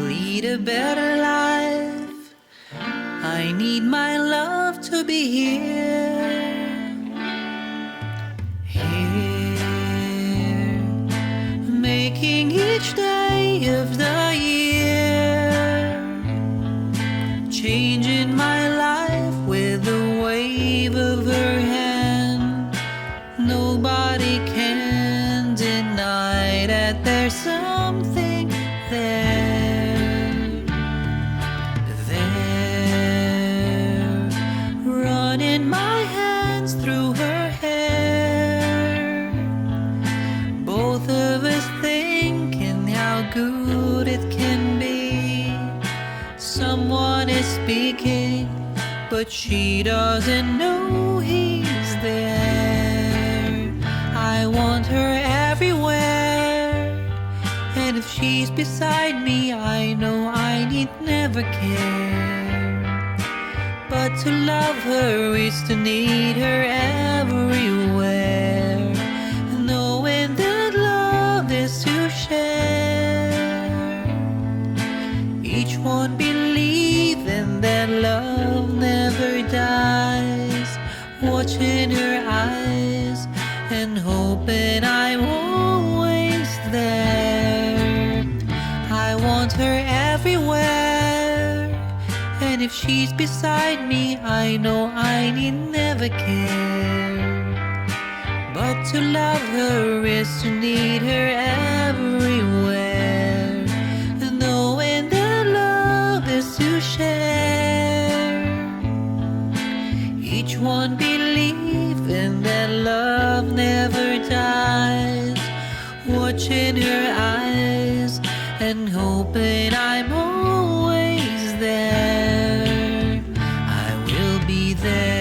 lead a better life, I need my love to be here, here, making each day of the year, changing my life with a wave of her hand. Nobody can deny that there's something there, running my hands through her hair, both of us thinking how good it can be. Someone is speaking, but she doesn't know he's there. I want her everywhere, and if she's beside me, I know I need never care. But to love her is to need her everywhere, knowing that love is to share. Each one believing that love never dies, watching her eyes and hoping I'm always there. I want her everywhere, and if she's beside me, I know I need never care. But to love her is to need her everywhere, knowing that love is to share. Each one believing that love never dies, watching her eyes and hoping I'm always there. I will be there.